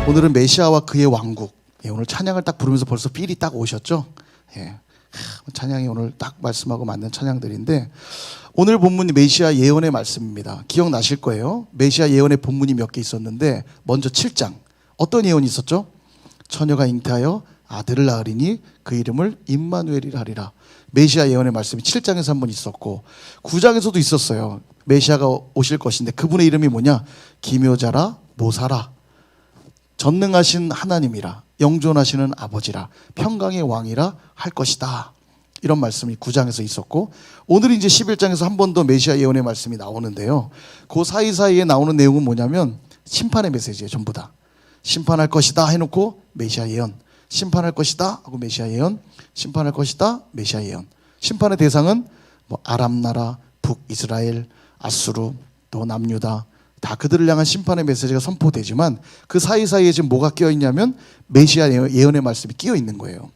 오늘은 메시아와 그의 왕국. 오늘 찬양을 딱 부르면서 벌써 필이 딱 오셨죠? 찬양이 오늘 딱 말씀하고 맞는 찬양들인데, 오늘 본문이 메시아 예언의 말씀입니다. 기억나실 거예요. 메시아 예언의 본문이 몇 개 있었는데, 먼저 7장 어떤 예언이 있었죠? 처녀가 잉태하여 아들을 낳으리니 그 이름을 임마누엘이라 하리라. 메시아 예언의 말씀이 7장에서 한 번 있었고, 9장에서도 있었어요. 메시아가 오실 것인데 그분의 이름이 뭐냐? 기묘자라, 모사라, 전능하신 하나님이라, 영존하시는 아버지라, 평강의 왕이라 할 것이다. 이런 말씀이 9장에서 있었고, 오늘 이제 11장에서 한 번 더 메시아 예언의 말씀이 나오는데요. 그 사이사이에 나오는 내용은 뭐냐면 심판의 메시지예요. 전부 다 심판할 것이다 해놓고 메시아 예언, 심판할 것이다 하고 메시아 예언, 심판할 것이다 메시아 예언. 심판의 대상은 뭐 아람 나라, 북이스라엘, 아수르, 또 남유다, 다 그들을 향한 심판의 메시지가 선포되지만 그 사이사이에 지금 뭐가 끼어있냐면 메시아 예언의 말씀이 끼어있는 거예요.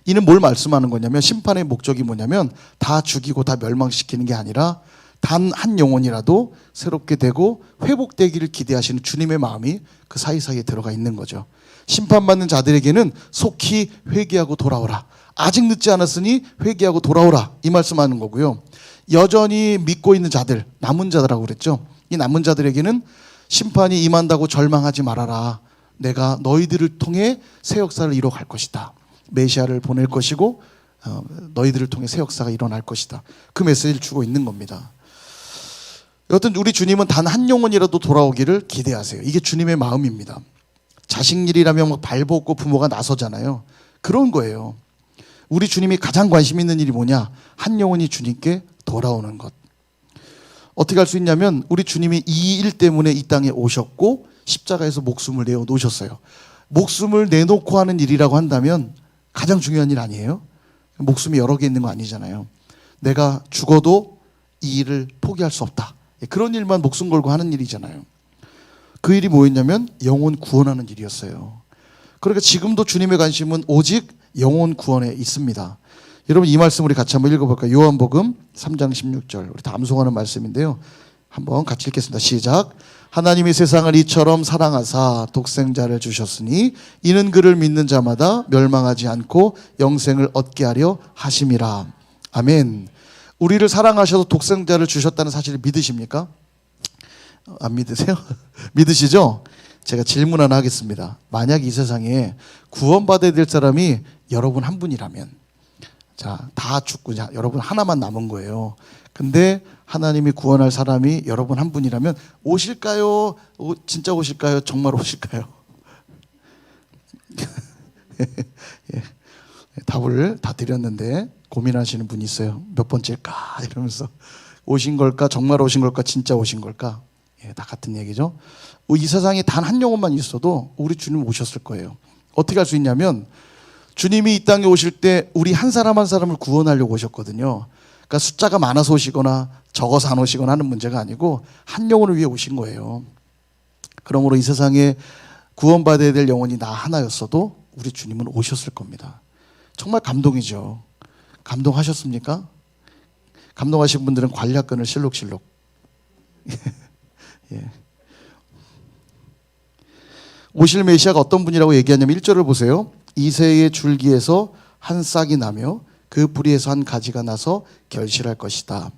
이는 뭘 말씀하는 거냐면, 심판의 목적이 뭐냐면 다 죽이고 다 멸망시키는 게 아니라 단 한 영혼이라도 새롭게 되고 회복되기를 기대하시는 주님의 마음이 그 사이사이에 들어가 있는 거죠. 심판받는 자들에게는 속히 회개하고 돌아오라, 아직 늦지 않았으니 회개하고 돌아오라, 이 말씀하는 거고요. 여전히 믿고 있는 자들, 남은 자들이라고 그랬죠. 이 남은 자들에게는 심판이 임한다고 절망하지 말아라, 내가 너희들을 통해 새 역사를 이뤄갈 것이다. 메시아를 보낼 것이고 너희들을 통해 새 역사가 일어날 것이다. 그 메시지를 주고 있는 겁니다. 여하튼 우리 주님은 단 한 영혼이라도 돌아오기를 기대하세요. 이게 주님의 마음입니다. 자식 일이라면 막 발벗고 부모가 나서잖아요. 그런 거예요. 우리 주님이 가장 관심 있는 일이 뭐냐? 한 영혼이 주님께 돌아오는 것. 어떻게 할 수 있냐면, 우리 주님이 이 일 때문에 이 땅에 오셨고 십자가에서 목숨을 내어 놓으셨어요. 목숨을 내놓고 하는 일이라고 한다면 가장 중요한 일 아니에요? 목숨이 여러 개 있는 거 아니잖아요. 내가 죽어도 이 일을 포기할 수 없다. 그런 일만 목숨 걸고 하는 일이잖아요. 그 일이 뭐였냐면 영혼 구원하는 일이었어요. 그러니까 지금도 주님의 관심은 오직 영혼 구원에 있습니다. 여러분, 이 말씀 우리 같이 한번 읽어볼까요? 요한복음 3장 16절, 우리 다 암송하는 말씀인데요. 한번 같이 읽겠습니다. 시작. 하나님이 세상을 이처럼 사랑하사 독생자를 주셨으니 이는 그를 믿는 자마다 멸망하지 않고 영생을 얻게 하려 하심이라. 아멘. 우리를 사랑하셔서 독생자를 주셨다는 사실을 믿으십니까? 안 믿으세요? 믿으시죠? 제가 질문 하나 하겠습니다. 만약 이 세상에 구원받아야 될 사람이 여러분 한 분이라면, 자, 다 죽고 여러분 하나만 남은 거예요. 근데 하나님이 구원할 사람이 여러분 한 분이라면 오실까요? 진짜 오실까요? 정말 오실까요? 예, 답을 다 드렸는데 고민하시는 분이 있어요. 몇 번째일까? 이러면서 오신 걸까? 정말 오신 걸까? 진짜 오신 걸까? 다 같은 얘기죠. 이 세상에 단 한 영혼만 있어도 우리 주님 오셨을 거예요. 어떻게 할 수 있냐면, 주님이 이 땅에 오실 때 우리 한 사람 한 사람을 구원하려고 오셨거든요. 그러니까 숫자가 많아서 오시거나 적어서 안 오시거나 하는 문제가 아니고 한 영혼을 위해 오신 거예요. 그러므로 이 세상에 구원받아야 될 영혼이 나 하나였어도 우리 주님은 오셨을 겁니다. 정말 감동이죠. 감동하셨습니까? 감동하신 분들은 관략근을 실룩실룩. 예. 오실 메시아가 어떤 분이라고 얘기하냐면 1절을 보세요. 이새의 줄기에서 한 싹이 나며 그 뿌리에서 한 가지가 나서 결실할 것이다.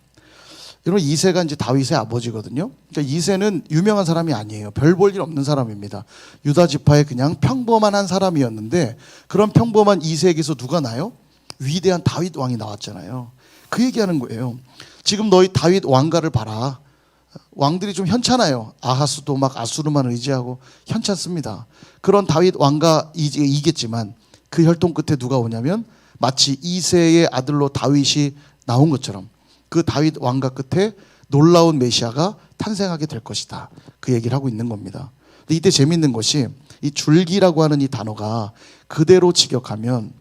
여러분, 이새가 이제 다윗의 아버지거든요. 그러니까 이새는 유명한 사람이 아니에요. 별 볼 일 없는 사람입니다. 유다 지파의 그냥 평범한 한 사람이었는데, 그런 평범한 이새에게서 누가 나요? 위대한 다윗 왕이 나왔잖아요. 그 얘기하는 거예요. 지금 너희 다윗 왕가를 봐라. 왕들이 좀 현찮아요. 아하스도 막 아수르만 의지하고 현찮습니다. 그런 다윗 왕가 이겠지만 그 혈통 끝에 누가 오냐면 마치 이새의 아들로 다윗이 나온 것처럼 그 다윗 왕가 끝에 놀라운 메시아가 탄생하게 될 것이다. 그 얘기를 하고 있는 겁니다. 근데 이때 재밌는 것이, 이 줄기라고 하는 이 단어가 그대로 직역하면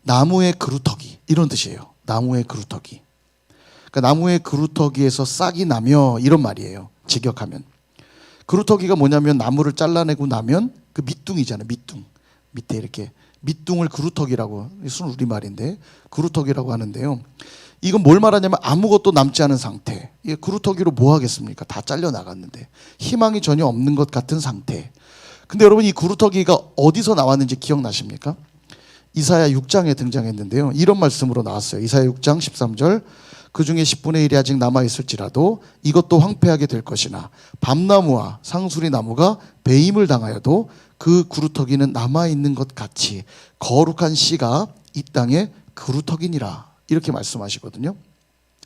나무의 그루터기, 이런 뜻이에요. 나무의 그루터기. 그러니까 나무의 그루터기에서 싹이 나며, 이런 말이에요. 직역하면. 그루터기가 뭐냐면 나무를 잘라내고 나면 그 밑둥이잖아요. 밑둥. 밑에 이렇게 밑둥을 그루터기라고, 순 우리말인데 그루터기라고 하는데요. 이건 뭘 말하냐면 아무것도 남지 않은 상태. 이게 그루터기로 뭐 하겠습니까? 다 잘려 나갔는데 희망이 전혀 없는 것 같은 상태. 근데 여러분 이 구루터기가 어디서 나왔는지 기억나십니까? 이사야 6장에 등장했는데요. 이런 말씀으로 나왔어요. 이사야 6장 13절. 그 중에 10분의 1이 아직 남아있을지라도 이것도 황폐하게 될 것이나 밤나무와 상수리 나무가 배임을 당하여도 그 구루터기는 남아있는 것 같이 거룩한 씨가 이 땅에 구루터기니라. 이렇게 말씀하시거든요.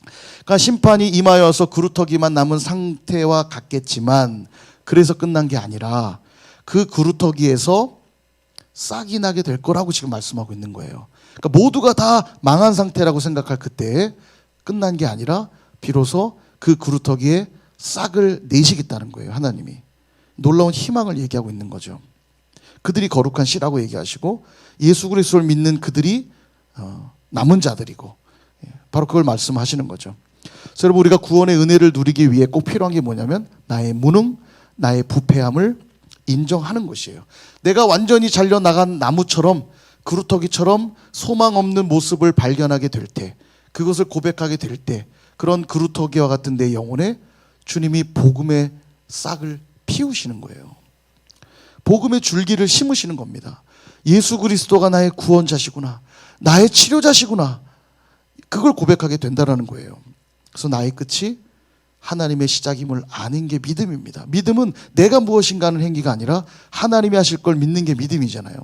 그러니까 심판이 임하여서 구루터기만 남은 상태와 같겠지만 그래서 끝난 게 아니라 그 구루터기에서 싹이 나게 될 거라고 지금 말씀하고 있는 거예요. 그러니까 모두가 다 망한 상태라고 생각할 그때에 끝난 게 아니라 비로소 그 구루터기에 싹을 내시겠다는 거예요. 하나님이 놀라운 희망을 얘기하고 있는 거죠. 그들이 거룩한 씨라고 얘기하시고 예수 그리스도를 믿는 그들이 남은 자들이고 바로 그걸 말씀하시는 거죠. 그래서 여러분 우리가 구원의 은혜를 누리기 위해 꼭 필요한 게 뭐냐면 나의 무능, 나의 부패함을 인정하는 것이에요. 내가 완전히 잘려나간 나무처럼 그루터기처럼 소망 없는 모습을 발견하게 될 때, 그것을 고백하게 될 때, 그런 그루터기와 같은 내 영혼에 주님이 복음의 싹을 피우시는 거예요. 복음의 줄기를 심으시는 겁니다. 예수 그리스도가 나의 구원자시구나, 나의 치료자시구나, 그걸 고백하게 된다는 거예요. 그래서 나의 끝이 하나님의 시작임을 아는 게 믿음입니다. 믿음은 내가 무엇인가 하는 행위가 아니라 하나님이 하실 걸 믿는 게 믿음이잖아요.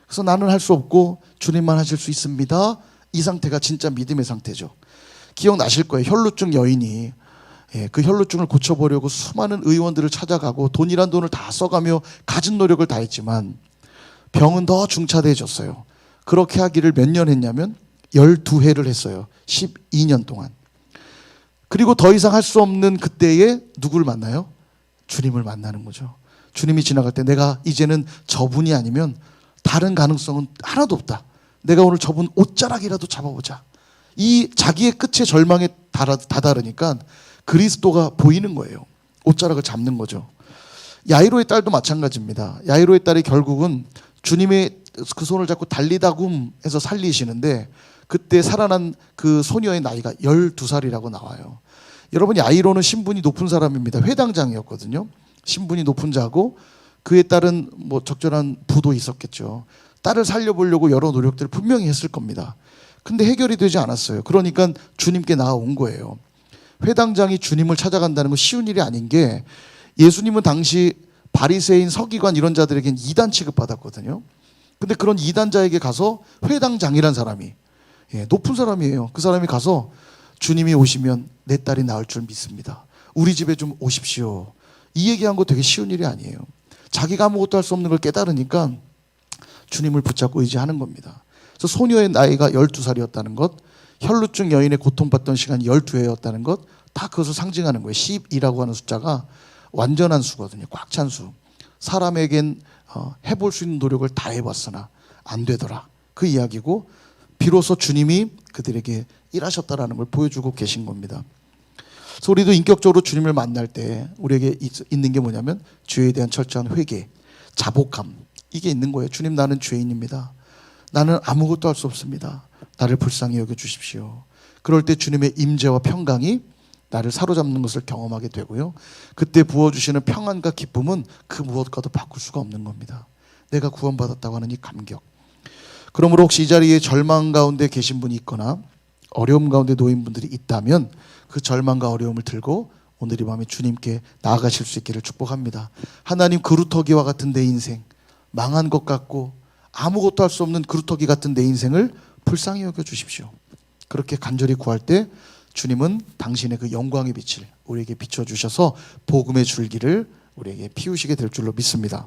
그래서 나는 할 수 없고 주님만 하실 수 있습니다. 이 상태가 진짜 믿음의 상태죠. 기억나실 거예요. 혈루증 여인이 그 혈루증을 고쳐보려고 수많은 의원들을 찾아가고 돈이란 돈을 다 써가며 가진 노력을 다했지만 병은 더 중차대해졌어요. 그렇게 하기를 몇 년 했냐면 12회를 했어요. 12년 동안. 그리고 더 이상 할 수 없는 그때에 누구를 만나요? 주님을 만나는 거죠. 주님이 지나갈 때 내가 이제는 저분이 아니면 다른 가능성은 하나도 없다. 내가 오늘 저분 옷자락이라도 잡아보자. 이 자기의 끝에 절망에 다다르니까 그리스도가 보이는 거예요. 옷자락을 잡는 거죠. 야이로의 딸도 마찬가지입니다. 야이로의 딸이 결국은 주님의 그 손을 잡고 달리다굼 해서 살리시는데 그때 살아난 그 소녀의 나이가 12살이라고 나와요. 여러분 야이로는 신분이 높은 사람입니다. 회당장이었거든요. 신분이 높은 자고 그에 따른 뭐 적절한 부도 있었겠죠. 딸을 살려보려고 여러 노력들을 분명히 했을 겁니다. 근데 해결이 되지 않았어요. 그러니까 주님께 나아온 거예요. 회당장이 주님을 찾아간다는 건 쉬운 일이 아닌 게 예수님은 당시 바리새인 서기관 이런 자들에겐 이단 취급받았거든요. 근데 그런 이단자에게 가서 회당장이란 사람이 높은 사람이에요. 그 사람이 가서 주님이 오시면 내 딸이 나을 줄 믿습니다. 우리 집에 좀 오십시오. 이 얘기한 거 되게 쉬운 일이 아니에요. 자기가 아무것도 할 수 없는 걸 깨달으니까 주님을 붙잡고 의지하는 겁니다. 그래서 소녀의 나이가 12살이었다는 것, 혈루증 여인의 고통받던 시간이 12회였다는 것, 다 그것을 상징하는 거예요. 12라고 하는 숫자가 완전한 수거든요. 꽉 찬 수. 사람에겐 해볼 수 있는 노력을 다 해봤으나 안 되더라. 그 이야기고 비로소 주님이 그들에게 일하셨다라는 걸 보여주고 계신 겁니다. 그래서 우리도 인격적으로 주님을 만날 때 우리에게 있는 게 뭐냐면 죄에 대한 철저한 회개, 자복함, 이게 있는 거예요. 주님, 나는 죄인입니다. 나는 아무것도 할 수 없습니다. 나를 불쌍히 여겨주십시오. 그럴 때 주님의 임재와 평강이 나를 사로잡는 것을 경험하게 되고요. 그때 부어주시는 평안과 기쁨은 그 무엇과도 바꿀 수가 없는 겁니다. 내가 구원받았다고 하는 이 감격. 그러므로 혹시 이 자리에 절망 가운데 계신 분이 있거나 어려움 가운데 놓인 분들이 있다면 그 절망과 어려움을 들고 오늘 이 밤에 주님께 나아가실 수 있기를 축복합니다. 하나님, 그루터기와 같은 내 인생, 망한 것 같고 아무것도 할 수 없는 그루터기 같은 내 인생을 불쌍히 여겨주십시오. 그렇게 간절히 구할 때 주님은 당신의 그 영광의 빛을 우리에게 비춰주셔서 복음의 줄기를 우리에게 피우시게 될 줄로 믿습니다.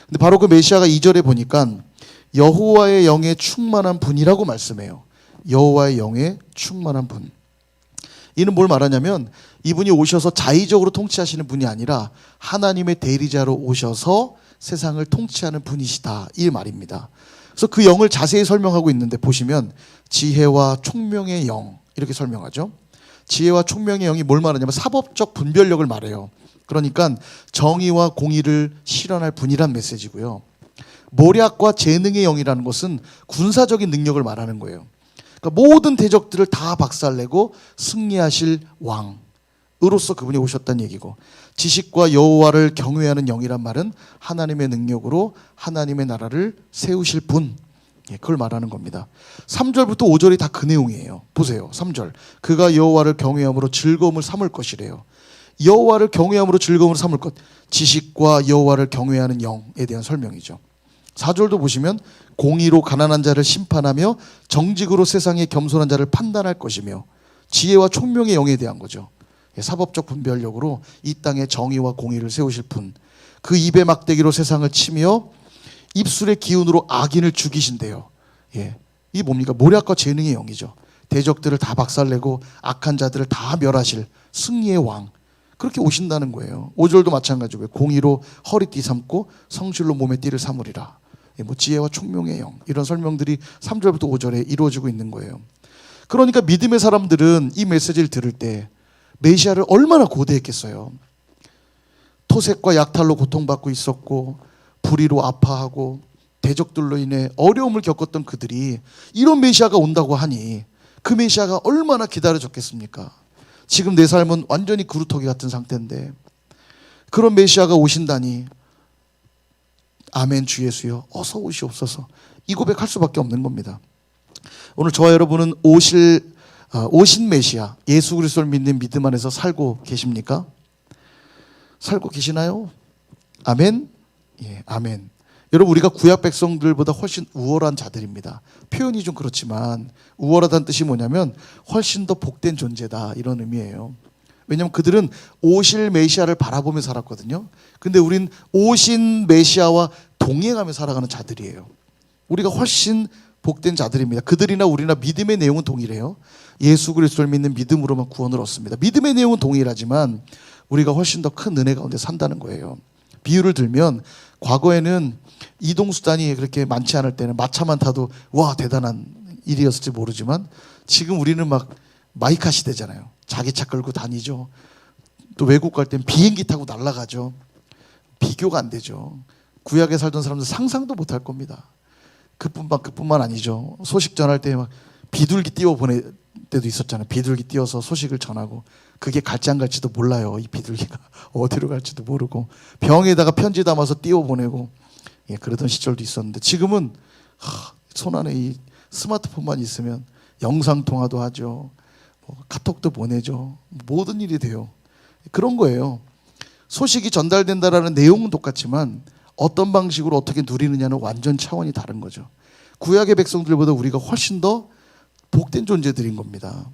근데 바로 그 메시아가 2절에 보니까 여호와의 영에 충만한 분이라고 말씀해요. 여호와의 영에 충만한 분. 이는 뭘 말하냐면 이분이 오셔서 자의적으로 통치하시는 분이 아니라 하나님의 대리자로 오셔서 세상을 통치하는 분이시다, 이 말입니다. 그래서 그 영을 자세히 설명하고 있는데 보시면 지혜와 총명의 영, 이렇게 설명하죠. 지혜와 총명의 영이 뭘 말하냐면 사법적 분별력을 말해요. 그러니까 정의와 공의를 실현할 분이란 메시지고요. 모략과 재능의 영이라는 것은 군사적인 능력을 말하는 거예요. 그러니까 모든 대적들을 다 박살내고 승리하실 왕, 으로써 그분이 오셨다는 얘기고, 지식과 여호와를 경외하는 영이란 말은 하나님의 능력으로 하나님의 나라를 세우실 분, 그걸 말하는 겁니다. 3절부터 5절이 다 그 내용이에요. 보세요. 3절, 그가 여호와를 경외함으로 즐거움을 삼을 것이래요. 여호와를 경외함으로 즐거움을 삼을 것, 지식과 여호와를 경외하는 영에 대한 설명이죠. 4절도 보시면 공의로 가난한 자를 심판하며 정직으로 세상의 겸손한 자를 판단할 것이며, 지혜와 총명의 영에 대한 거죠. 사법적 분별력으로 이 땅에 정의와 공의를 세우실 분, 그 입의 막대기로 세상을 치며 입술의 기운으로 악인을 죽이신대요. 이게 뭡니까? 모략과 재능의 영이죠. 대적들을 다 박살내고 악한 자들을 다 멸하실 승리의 왕, 그렇게 오신다는 거예요. 5절도 마찬가지고요. 공의로 허리띠 삼고 성실로 몸에 띠를 삼으리라. 지혜와 총명의 영, 이런 설명들이 3절부터 5절에 이루어지고 있는 거예요. 그러니까 믿음의 사람들은 이 메시지를 들을 때 메시아를 얼마나 고대했겠어요. 토색과 약탈로 고통받고 있었고 불의로 아파하고 대적들로 인해 어려움을 겪었던 그들이 이런 메시아가 온다고 하니 그 메시아가 얼마나 기다려졌겠습니까? 지금 내 삶은 완전히 그루터기 같은 상태인데 그런 메시아가 오신다니, 아멘 주 예수여 어서 오시옵소서, 이 고백할 수밖에 없는 겁니다. 오늘 저와 여러분은 오신 메시아 예수 그리스도를 믿는 믿음 안에서 살고 계십니까? 살고 계시나요? 아멘. 아멘. 여러분, 우리가 구약 백성들보다 훨씬 우월한 자들입니다. 표현이 좀 그렇지만 우월하다는 뜻이 뭐냐면 훨씬 더 복된 존재다, 이런 의미예요. 왜냐하면 그들은 오실 메시아를 바라보며 살았거든요. 근데 우린 오신 메시아와 동행하며 살아가는 자들이에요. 우리가 훨씬 복된 자들입니다. 그들이나 우리나 믿음의 내용은 동일해요. 예수 그리스도를 믿는 믿음으로만 구원을 얻습니다. 믿음의 내용은 동일하지만 우리가 훨씬 더 큰 은혜 가운데 산다는 거예요. 비유를 들면 과거에는 이동수단이 그렇게 많지 않을 때는 마차만 타도 와 대단한 일이었을지 모르지만 지금 우리는 막 마이카 시대잖아요. 자기 차 끌고 다니죠. 또 외국 갈 땐 비행기 타고 날아가죠. 비교가 안 되죠. 구약에 살던 사람들 상상도 못할 겁니다. 그뿐만 아니죠. 소식 전할 때 막 비둘기 띄워 보낼 때도 있었잖아요. 비둘기 띄워서 소식을 전하고 그게 갈지 안 갈지도 몰라요. 이 비둘기가 어디로 갈지도 모르고 병에다가 편지 담아서 띄워 보내고 그러던 시절도 있었는데 지금은 손안에 이 스마트폰만 있으면 영상 통화도 하죠. 카톡도 보내죠. 모든 일이 돼요. 그런 거예요. 소식이 전달된다라는 내용은 똑같지만 어떤 방식으로 어떻게 누리느냐는 완전 차원이 다른 거죠. 구약의 백성들보다 우리가 훨씬 더 복된 존재들인 겁니다.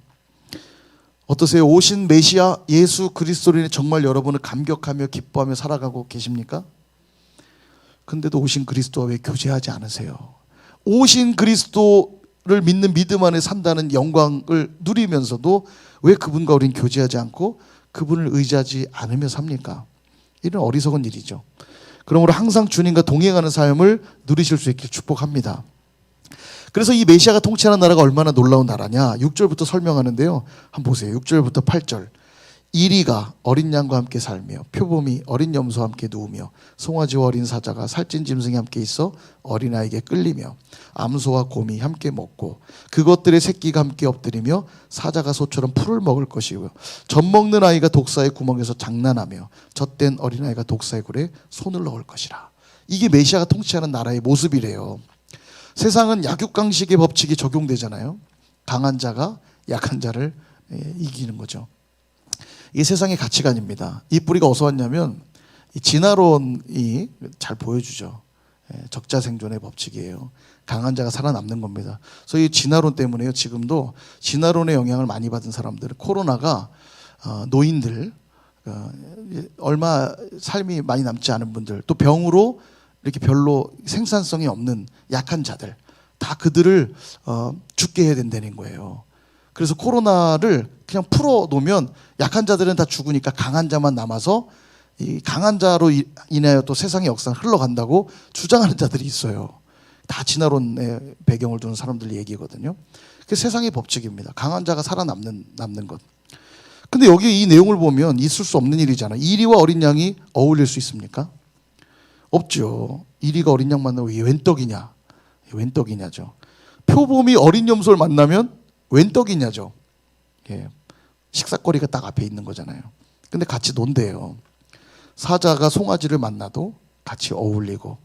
어떠세요? 오신 메시아 예수 그리스도로 인해 정말 여러분은 감격하며 기뻐하며 살아가고 계십니까? 근데도 오신 그리스도와 왜 교제하지 않으세요? 오신 그리스도를 믿는 믿음 안에 산다는 영광을 누리면서도 왜 그분과 우린 교제하지 않고 그분을 의지하지 않으며 삽니까? 이런 어리석은 일이죠. 그러므로 항상 주님과 동행하는 삶을 누리실 수 있길 축복합니다. 그래서 이 메시아가 통치하는 나라가 얼마나 놀라운 나라냐, 6절부터 설명하는데요. 한번 보세요. 6절부터 8절. 이리가 어린 양과 함께 살며 표범이 어린 염소와 함께 누우며 송아지와 어린 사자가 살찐 짐승이 함께 있어 어린아이에게 끌리며 암소와 곰이 함께 먹고 그것들의 새끼가 함께 엎드리며 사자가 소처럼 풀을 먹을 것이고요. 젖 먹는 아이가 독사의 구멍에서 장난하며 젖된 어린아이가 독사의 굴에 손을 넣을 것이라. 이게 메시아가 통치하는 나라의 모습이래요. 세상은 약육강식의 법칙이 적용되잖아요. 강한 자가 약한 자를 이기는 거죠. 이게 세상의 가치관입니다. 이 뿌리가 어디서 왔냐면 이 진화론이 잘 보여주죠. 적자생존의 법칙이에요. 강한 자가 살아남는 겁니다. 그래서 이 진화론 때문에요. 지금도 진화론의 영향을 많이 받은 사람들, 코로나가 노인들, 얼마 삶이 많이 남지 않은 분들, 또 병으로 이렇게 별로 생산성이 없는 약한 자들, 다 그들을 죽게 해야 된다는 거예요. 그래서 코로나를 그냥 풀어놓으면 약한 자들은 다 죽으니까 강한 자만 남아서 이 강한 자로 인하여 또 세상의 역사는 흘러간다고 주장하는 자들이 있어요. 다 진화론의 배경을 두는 사람들 얘기거든요. 그게 세상의 법칙입니다. 강한 자가 살아남는 것. 근데 여기 이 내용을 보면 있을 수 없는 일이잖아요. 이리와 어린 양이 어울릴 수 있습니까? 없죠. 이리가 어린 양 만나면 이게 웬 떡이냐? 웬 떡이냐죠. 표범이 어린 염소를 만나면 웬 떡이냐죠. 식사거리가 딱 앞에 있는 거잖아요. 근데 같이 논대요. 사자가 송아지를 만나도 같이 어울리고,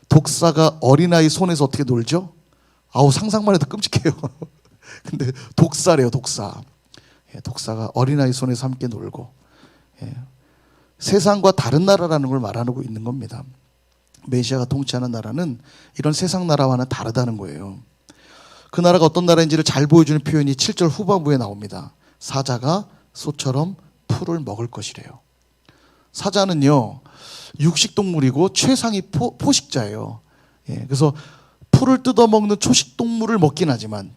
독사가 어린아이 손에서 어떻게 놀죠? 아우, 상상만 해도 끔찍해요. 근데 독사래요, 독사. 예, 독사가 어린아이 손에서 함께 놀고, 예, 세상과 다른 나라라는 걸 말하고 있는 겁니다. 메시아가 통치하는 나라는 이런 세상 나라와는 다르다는 거예요. 그 나라가 어떤 나라인지를 잘 보여주는 표현이 7절 후반부에 나옵니다. 사자가 소처럼 풀을 먹을 것이래요. 사자는요, 육식동물이고 최상위 포식자예요. 예, 그래서 풀을 뜯어먹는 초식동물을 먹긴 하지만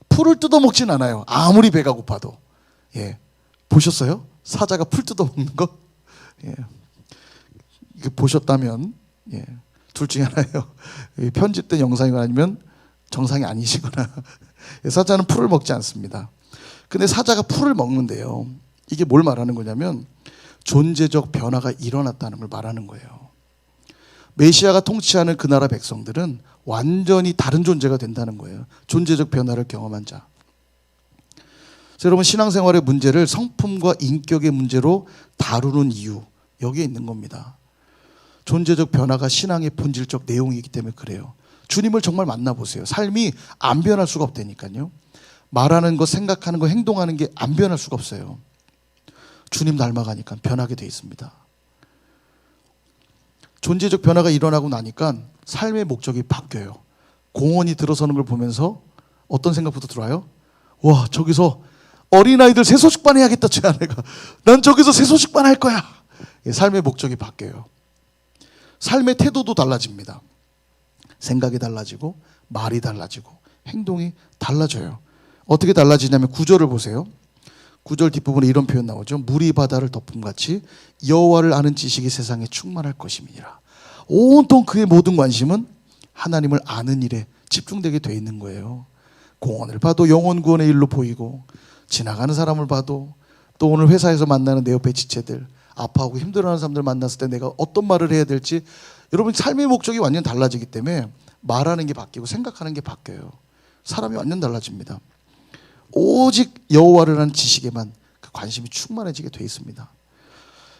풀을 뜯어먹진 않아요. 아무리 배가 고파도. 예, 보셨어요? 사자가 풀 뜯어먹는 거? 예, 이거 보셨다면, 예, 둘 중에 하나예요. 편집된 영상이거나 아니면 정상이 아니시거나. 사자는 풀을 먹지 않습니다. 근데 사자가 풀을 먹는데요, 이게 뭘 말하는 거냐면 존재적 변화가 일어났다는 걸 말하는 거예요. 메시아가 통치하는 그 나라 백성들은 완전히 다른 존재가 된다는 거예요. 존재적 변화를 경험한 자. 그래서 여러분, 신앙생활의 문제를 성품과 인격의 문제로 다루는 이유, 여기에 있는 겁니다. 존재적 변화가 신앙의 본질적 내용이기 때문에 그래요. 주님을 정말 만나보세요. 삶이 안 변할 수가 없다니까요. 말하는 거, 생각하는 거, 행동하는 게 안 변할 수가 없어요. 주님 닮아가니까 변하게 돼 있습니다. 존재적 변화가 일어나고 나니까 삶의 목적이 바뀌어요. 공원이 들어서는 걸 보면서 어떤 생각부터 들어와요? 와, 저기서 어린아이들 새소식반 해야겠다, 제 아내가. 난 저기서 새소식반 할 거야. 삶의 목적이 바뀌어요. 삶의 태도도 달라집니다. 생각이 달라지고 말이 달라지고 행동이 달라져요. 어떻게 달라지냐면 9절을 보세요. 9절 뒷부분에 이런 표현 나오죠. 물이 바다를 덮음같이 여호와를 아는 지식이 세상에 충만할 것임이니라. 온통 그의 모든 관심은 하나님을 아는 일에 집중되게 돼 있는 거예요. 공원을 봐도 영혼 구원의 일로 보이고, 지나가는 사람을 봐도, 또 오늘 회사에서 만나는 내 옆에 지체들, 아파하고 힘들어하는 사람들 만났을 때 내가 어떤 말을 해야 될지, 여러분 삶의 목적이 완전 달라지기 때문에 말하는 게 바뀌고 생각하는 게 바뀌어요. 사람이 완전 달라집니다. 오직 여호와를 아는 지식에만 그 관심이 충만해지게 돼 있습니다.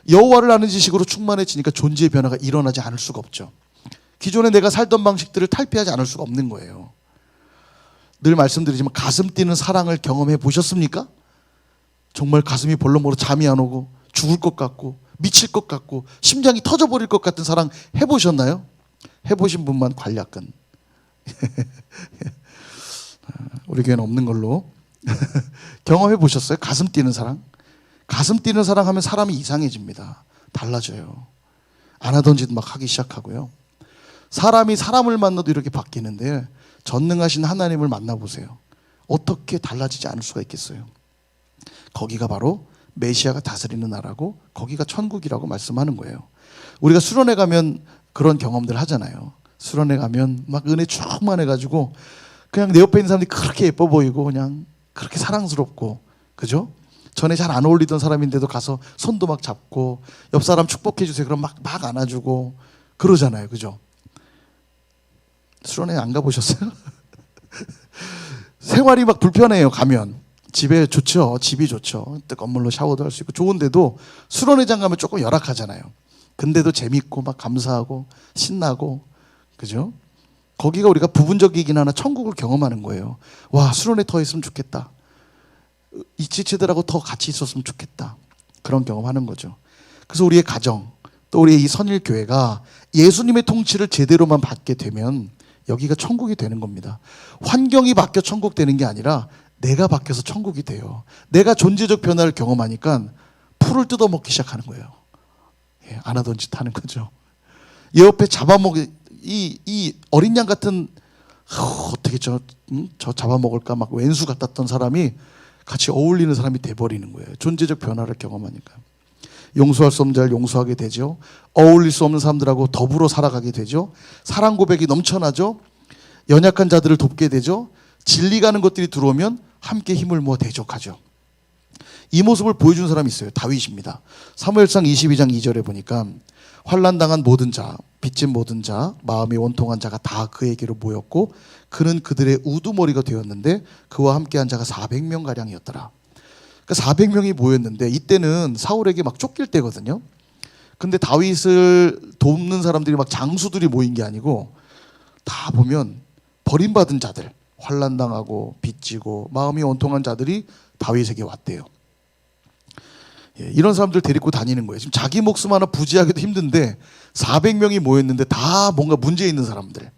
여호와를 아는 지식으로 충만해지니까 존재의 변화가 일어나지 않을 수가 없죠. 기존에 내가 살던 방식들을 탈피하지 않을 수가 없는 거예요. 늘 말씀드리지만 가슴 뛰는 사랑을 경험해 보셨습니까? 정말 가슴이 벌렁벌렁 잠이 안 오고 죽을 것 같고 미칠 것 같고 심장이 터져버릴 것 같은 사랑 해보셨나요? 해보신 분만 관략근. 우리 교회는 없는 걸로. 경험해 보셨어요? 가슴 뛰는 사랑? 가슴 뛰는 사랑 하면 사람이 이상해집니다. 달라져요. 안 하던 짓 막 하기 시작하고요. 사람이 사람을 만나도 이렇게 바뀌는데 전능하신 하나님을 만나보세요. 어떻게 달라지지 않을 수가 있겠어요? 거기가 바로 메시아가 다스리는 나라고, 거기가 천국이라고 말씀하는 거예요. 우리가 수련회 가면 그런 경험들 하잖아요. 수련회 가면 막 은혜 충만해가지고 그냥 내 옆에 있는 사람들이 그렇게 예뻐 보이고 그냥 그렇게 사랑스럽고, 그죠? 전에 잘 안 어울리던 사람인데도 가서 손도 막 잡고 옆 사람 축복해 주세요 그럼 막 안아주고 그러잖아요, 그죠? 수련회 안 가보셨어요? 생활이 막 불편해요. 가면 집에 좋죠. 집이 좋죠. 뜨거운 물로 샤워도 할 수 있고 좋은데도 수련회장 가면 조금 열악하잖아요. 근데도 재밌고 막 감사하고 신나고, 그죠? 거기가 우리가 부분적이긴 하나 천국을 경험하는 거예요. 와, 수련회 더 있으면 좋겠다. 이 지체들하고 더 같이 있었으면 좋겠다. 그런 경험하는 거죠. 그래서 우리의 가정, 또 우리의 이 선일교회가 예수님의 통치를 제대로만 받게 되면 여기가 천국이 되는 겁니다. 환경이 바뀌어 천국 되는 게 아니라 내가 바뀌어서 천국이 돼요. 내가 존재적 변화를 경험하니까 풀을 뜯어먹기 시작하는 거예요. 예, 안 하던 짓 하는 거죠. 옆에 잡아먹이 이 어린 양 같은 어떻게 저 잡아먹을까 막 왼수 같았던 사람이 같이 어울리는 사람이 돼버리는 거예요. 존재적 변화를 경험하니까. 용서할 수 없는 자를 용서하게 되죠. 어울릴 수 없는 사람들하고 더불어 살아가게 되죠. 사랑 고백이 넘쳐나죠. 연약한 자들을 돕게 되죠. 진리 가는 것들이 들어오면 함께 힘을 모아 대적하죠. 이 모습을 보여준 사람이 있어요. 다윗입니다. 사무엘상 22장 2절에 보니까 환난당한 모든 자, 빚진 모든 자, 마음이 원통한 자가 다 그에게로 모였고 그는 그들의 우두머리가 되었는데 그와 함께한 자가 400명가량이었더라. 그러니까 400명이 모였는데 이때는 사울에게 막 쫓길 때거든요. 근데 다윗을 돕는 사람들이 막 장수들이 모인 게 아니고 다 보면 버림받은 자들, 환난당하고 빚지고 마음이 원통한 자들이 다윗에게 왔대요. 예, 이런 사람들 데리고 다니는 거예요. 지금 자기 목숨 하나 부지하기도 힘든데 400명이 모였는데 다 뭔가 문제 있는 사람들,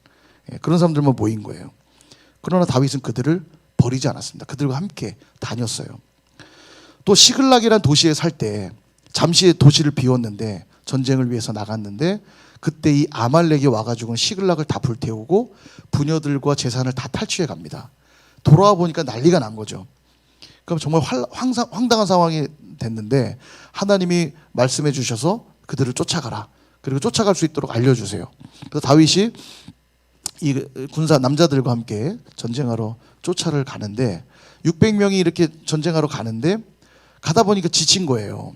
예, 그런 사람들만 모인 거예요. 그러나 다윗은 그들을 버리지 않았습니다. 그들과 함께 다녔어요. 또 시글락이란 도시에 살 때 잠시 도시를 비웠는데 전쟁을 위해서 나갔는데 그때 이 아말렉이 와가지고 시글락을 다 불태우고 부녀들과 재산을 다 탈취해 갑니다. 돌아와 보니까 난리가 난 거죠. 그럼 정말 황당한 상황이 됐는데 하나님이 말씀해 주셔서 그들을 쫓아가라. 그리고 쫓아갈 수 있도록 알려주세요. 그래서 다윗이 이 군사 남자들과 함께 전쟁하러 쫓아를 가는데 600명이 이렇게 전쟁하러 가는데 가다 보니까 지친 거예요.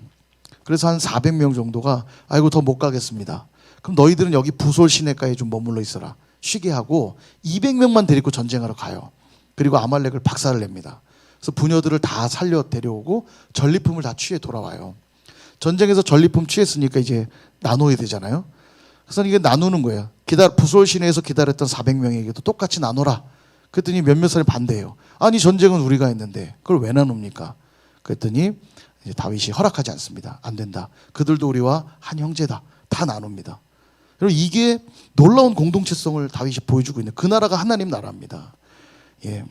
그래서 한 400명 정도가 아이고 더 못 가겠습니다. 그럼 너희들은 여기 부솔 시내가에 좀 머물러 있어라. 쉬게 하고 200명만 데리고 전쟁하러 가요. 그리고 아말렉을 박살을 냅니다. 그래서 부녀들을 다 살려 데려오고 전리품을 다 취해 돌아와요. 전쟁에서 전리품 취했으니까 이제 나눠야 되잖아요. 그래서 이게 나누는 거예요. 부솔 시내에서 기다렸던 400명에게도 똑같이 나눠라. 그랬더니 몇몇 사람이 반대해요. 아니 전쟁은 우리가 했는데 그걸 왜 나눕니까? 그랬더니 이제 다윗이 허락하지 않습니다. 안 된다. 그들도 우리와 한 형제다. 다 나눕니다. 그리고 이게 놀라운 공동체성을 다윗이 보여주고 있는 그 나라가 하나님 나라입니다. 예.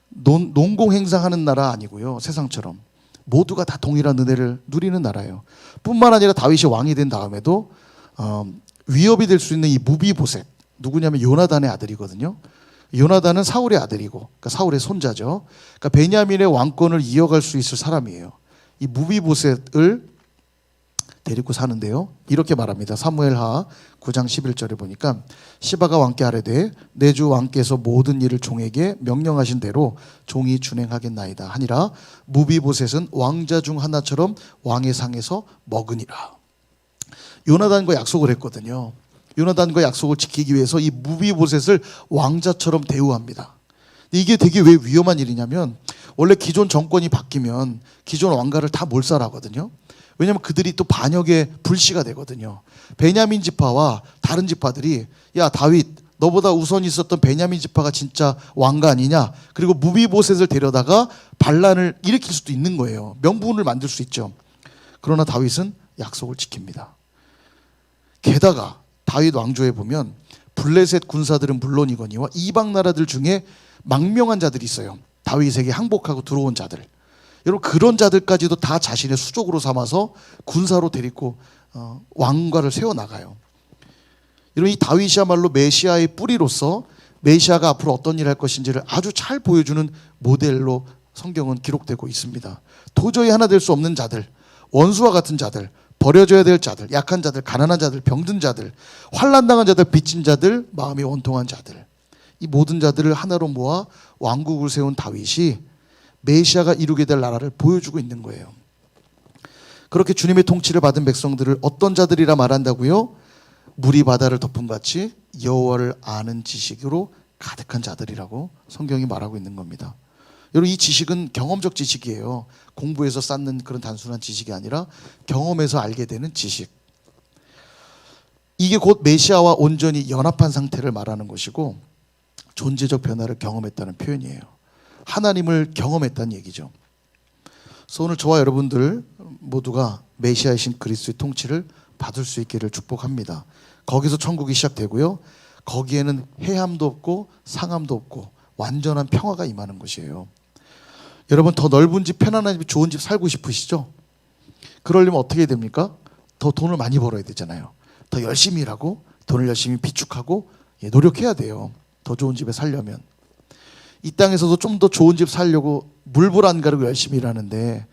농공 행사하는 나라 아니고요. 세상처럼 모두가 다 동일한 은혜를 누리는 나라예요. 뿐만 아니라 다윗이 왕이 된 다음에도 위협이 될 수 있는 이 무비보셋, 누구냐면 요나단의 아들이거든요. 요나단은 사울의 아들이고, 그러니까 사울의 손자죠. 그러니까 베냐민의 왕권을 이어갈 수 있을 사람이에요. 이 무비보셋을 데리고 사는데요. 이렇게 말합니다. 사무엘하 9장 11절에 보니까 시바가 왕께 아뢰되 내 주 왕께서 모든 일을 종에게 명령하신 대로 종이 준행하겠나이다 하니라. 무비보셋은 왕자 중 하나처럼 왕의 상에서 먹으니라. 요나단과 약속을 했거든요. 요나단과 약속을 지키기 위해서 이 무비보셋을 왕자처럼 대우합니다. 이게 되게 왜 위험한 일이냐면 원래 기존 정권이 바뀌면 기존 왕가를 다 몰살하거든요. 왜냐하면 그들이 또 반역의 불씨가 되거든요. 베냐민 지파와 다른 지파들이 야 다윗 너보다 우선이 있었던 베냐민 지파가 진짜 왕가 아니냐. 그리고 무비보셋을 데려다가 반란을 일으킬 수도 있는 거예요. 명분을 만들 수 있죠. 그러나 다윗은 약속을 지킵니다. 게다가 다윗 왕조에 보면 블레셋 군사들은 물론이거니와 이방 나라들 중에 망명한 자들이 있어요. 다윗에게 항복하고 들어온 자들. 여러분 그런 자들까지도 다 자신의 수족으로 삼아서 군사로 데리고 왕가를 세워나가요. 여러분 이 다윗이야말로 메시아의 뿌리로서 메시아가 앞으로 어떤 일을 할 것인지를 아주 잘 보여주는 모델로 성경은 기록되고 있습니다. 도저히 하나 될 수 없는 자들, 원수와 같은 자들, 버려져야 될 자들, 약한 자들, 가난한 자들, 병든 자들, 환난당한 자들, 빚진 자들, 마음이 원통한 자들, 이 모든 자들을 하나로 모아 왕국을 세운 다윗이 메시아가 이루게 될 나라를 보여주고 있는 거예요. 그렇게 주님의 통치를 받은 백성들을 어떤 자들이라 말한다고요? 물이 바다를 덮은 같이 여호와를 아는 지식으로 가득한 자들이라고 성경이 말하고 있는 겁니다. 여러분 이 지식은 경험적 지식이에요. 공부해서 쌓는 그런 단순한 지식이 아니라 경험에서 알게 되는 지식. 이게 곧 메시아와 온전히 연합한 상태를 말하는 것이고 존재적 변화를 경험했다는 표현이에요. 하나님을 경험했다는 얘기죠. 그래서 오늘 저와 여러분들 모두가 메시아이신 그리스도의 통치를 받을 수 있기를 축복합니다. 거기서 천국이 시작되고요. 거기에는 해함도 없고 상함도 없고 완전한 평화가 임하는 것이에요. 여러분 더 넓은 집, 편안한 집, 좋은 집 살고 싶으시죠? 그러려면 어떻게 됩니까? 더 돈을 많이 벌어야 되잖아요. 더 열심히 일하고 돈을 열심히 비축하고 노력해야 돼요. 더 좋은 집에 살려면. 이 땅에서도 좀 더 좋은 집 살려고 물불 안 가리고 열심히 일하는데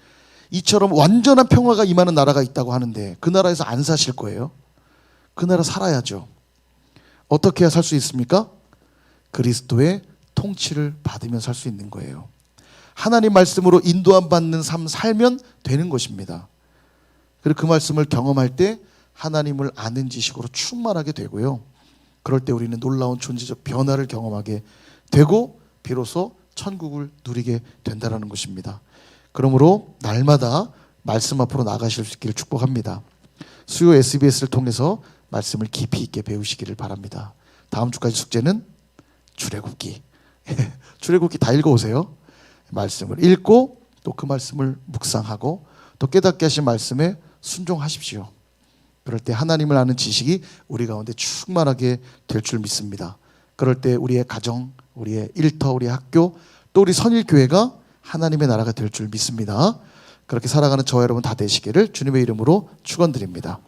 이처럼 완전한 평화가 임하는 나라가 있다고 하는데 그 나라에서 안 사실 거예요? 그 나라 살아야죠. 어떻게 해야 살 수 있습니까? 그리스도의 통치를 받으면 살 수 있는 거예요. 하나님 말씀으로 인도함 받는 삶 살면 되는 것입니다. 그리고 그 말씀을 경험할 때 하나님을 아는 지식으로 충만하게 되고요. 그럴 때 우리는 놀라운 존재적 변화를 경험하게 되고 비로소 천국을 누리게 된다는 것입니다. 그러므로 날마다 말씀 앞으로 나가실 수 있기를 축복합니다. 수요 SBS를 통해서 말씀을 깊이 있게 배우시기를 바랍니다. 다음 주까지 숙제는 출애굽기. 출애굽기 다 읽어오세요. 말씀을 읽고 또 그 말씀을 묵상하고 또 깨닫게 하신 말씀에 순종하십시오. 그럴 때 하나님을 아는 지식이 우리 가운데 충만하게 될 줄 믿습니다. 그럴 때 우리의 가정, 우리의 일터, 우리의 학교, 또 우리 선일교회가 하나님의 나라가 될 줄 믿습니다. 그렇게 살아가는 저와 여러분 다 되시기를 주님의 이름으로 축원드립니다.